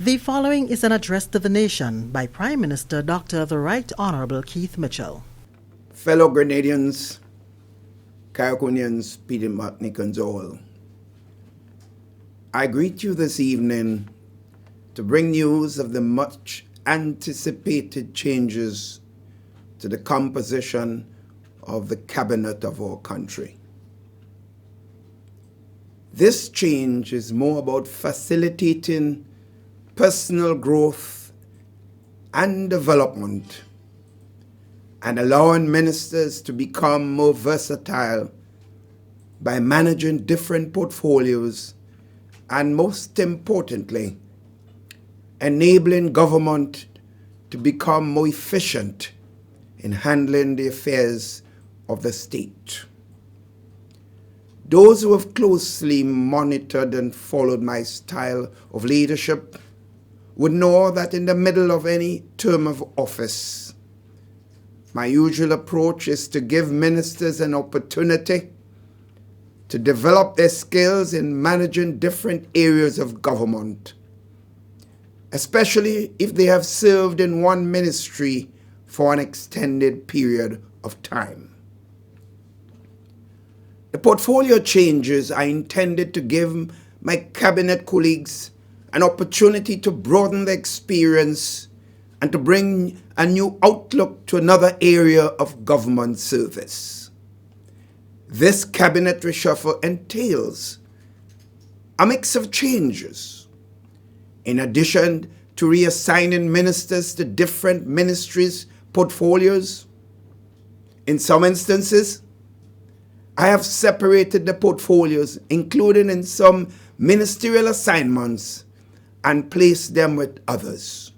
The following is an address to the nation by Prime Minister Dr. The Right Honorable Keith Mitchell. Fellow Grenadians, Caraconians, Peter Martinicans all, I greet you this evening to bring news of the much anticipated changes to the composition of the cabinet of our country. This change is more about facilitating personal growth and development and allowing ministers to become more versatile by managing different portfolios and, most importantly, enabling government to become more efficient in handling the affairs of the state. Those who have closely monitored and followed my style of leadership would know that in the middle of any term of office, my usual approach is to give ministers an opportunity to develop their skills in managing different areas of government, especially if they have served in one ministry for an extended period of time. The portfolio changes are intended to give my cabinet colleagues an opportunity to broaden their experience and to bring a new outlook to another area of government service. This cabinet reshuffle entails a mix of changes. In addition to reassigning ministers to different ministries' portfolios, in some instances, I have separated the portfolios, including in some ministerial assignments, and placed them with others.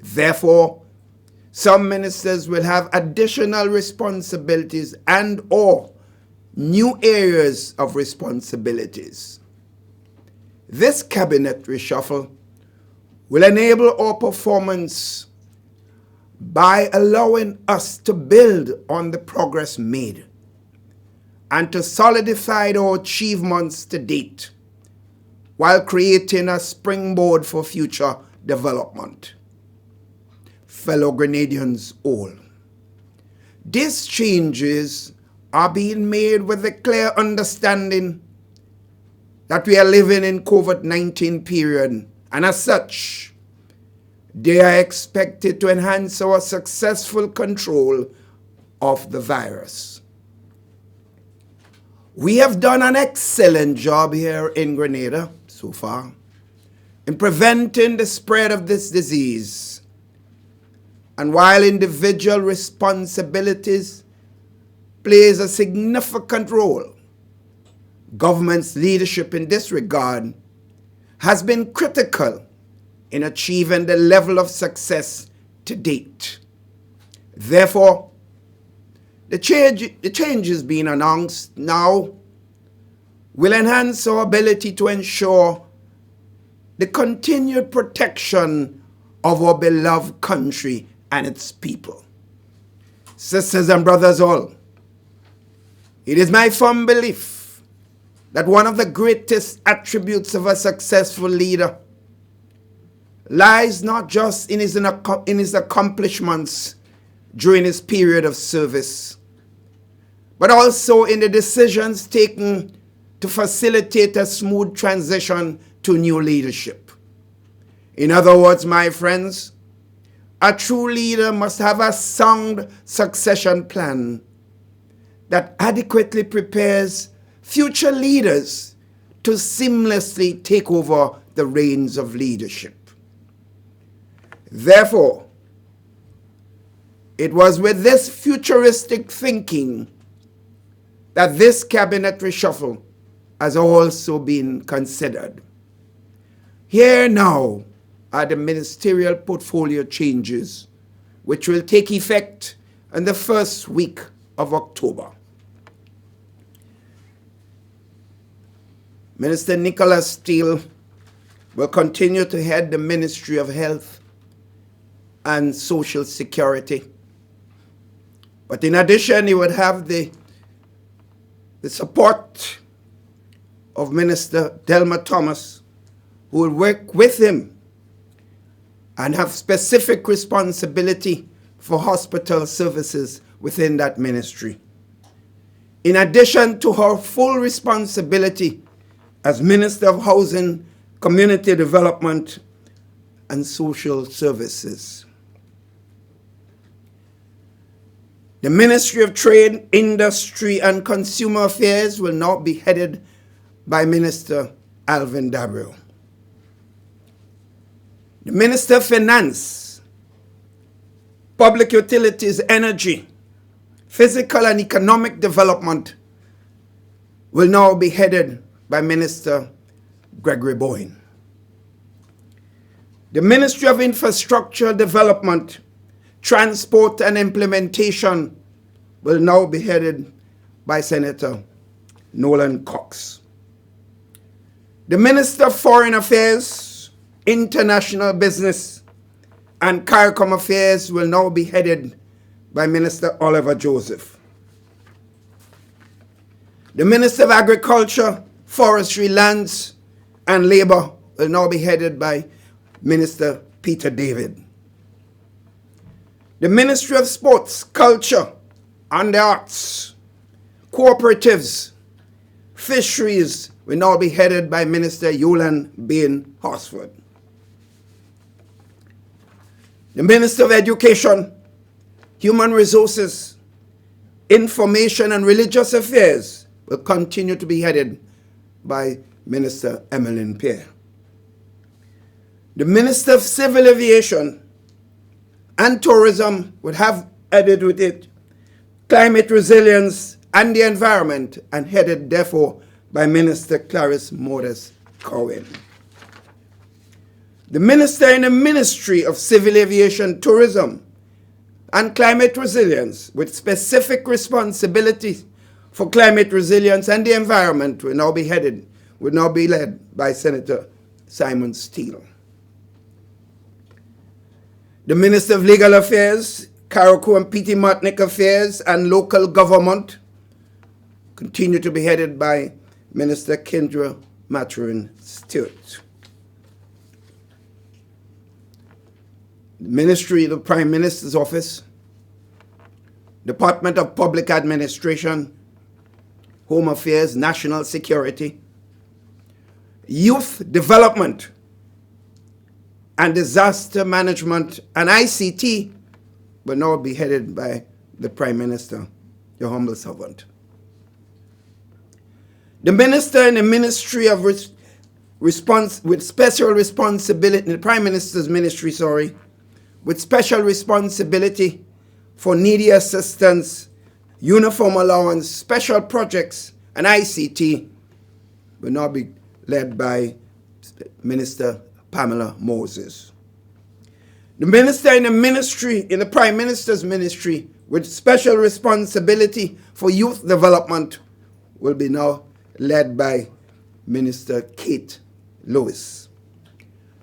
Therefore, some ministers will have additional responsibilities and/or new areas of responsibilities. This cabinet reshuffle will enable our performance by allowing us to build on the progress made and to solidify our achievements to date, while creating a springboard for future development. Fellow Grenadians all, these changes are being made with the clear understanding that we are living in COVID-19 period, and as such, they are expected to enhance our successful control of the virus. We have done an excellent job here in Grenada so far in preventing the spread of this disease. And while individual responsibilities plays a significant role, government's leadership in this regard has been critical in achieving the level of success to date. Therefore, the changes being announced now will enhance our ability to ensure the continued protection of our beloved country and its people. Sisters and brothers all, it is my firm belief that one of the greatest attributes of a successful leader lies not just in his accomplishments during his period of service, but also in the decisions taken to facilitate a smooth transition to new leadership. In other words, my friends, a true leader must have a sound succession plan that adequately prepares future leaders to seamlessly take over the reins of leadership. Therefore, it was with this futuristic thinking that this cabinet reshuffle has also been considered. Here now are the ministerial portfolio changes, which will take effect in the first week of October. Minister Nicholas Steele will continue to head the Ministry of Health and Social Security. But in addition, he would have the support of Minister Delma Thomas, who will work with him and have specific responsibility for hospital services within that ministry. In addition to her full responsibility as Minister of Housing, Community Development, and Social Services. The Ministry of Trade, Industry, and Consumer Affairs will now be headed by Minister Alvin Dabrio. The Minister of Finance, Public Utilities, Energy, Physical and Economic Development will now be headed by Minister Gregory Boyne. The Ministry of Infrastructure Development, Transport and Implementation will now be headed by Senator Nolan Cox. The Minister of Foreign Affairs, International Business, and CARICOM Affairs will now be headed by Minister Oliver Joseph. The Minister of Agriculture, Forestry, Lands, and Labor will now be headed by Minister Peter David. The Ministry of Sports, Culture, and the Arts, Cooperatives, Fisheries will now be headed by Minister Yulan Bain Horsford. The Minister of Education, Human Resources, Information and Religious Affairs will continue to be headed by Minister Emmeline Pierre. The Minister of Civil Aviation and Tourism would have added with it Climate Resilience and the Environment, and headed therefore by Minister Clarice Modest Cowen. The Minister in the Ministry of Civil Aviation, Tourism, and Climate Resilience, with specific responsibilities for climate resilience and the environment, will now be led by Senator Simon Steele. The Minister of Legal Affairs, Carriacou and Petite Martinique Affairs, and Local Government continue to be headed by Minister Kendra Maturin Stewart. The Ministry of the Prime Minister's Office, Department of Public Administration, Home Affairs, National Security, Youth Development, and Disaster Management, and ICT will now be headed by the Prime Minister, your humble servant. The Minister in the Ministry of with special responsibility, in the Prime Minister's Ministry, with special responsibility for needy assistance, uniform allowance, special projects, and ICT will now be led by Minister Pamela Moses. The Minister in the Prime Minister's Ministry with special responsibility for youth development will be now led by Minister Kate Lewis.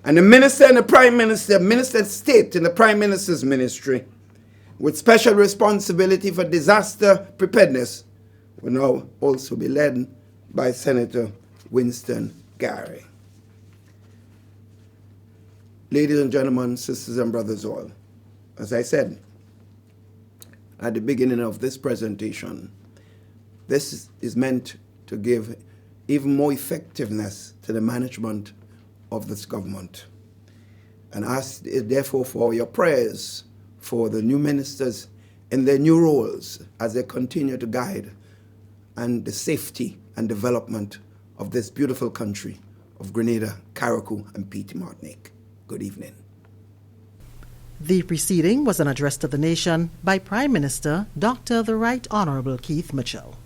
And the Minister in the Prime Minister, Minister of State in the Prime Minister's Ministry with special responsibility for disaster preparedness will now also be led by Senator Winston Gary. Ladies and gentlemen, sisters and brothers all, as I said at the beginning of this presentation, this is meant to give even more effectiveness to the management of this government. And ask therefore for your prayers for the new ministers in their new roles as they continue to guide and the safety and development of this beautiful country of Grenada, Carriacou, and Petite Martinique. Good evening. The preceding was an address to the nation by Prime Minister Dr. the Right Honorable Keith Mitchell.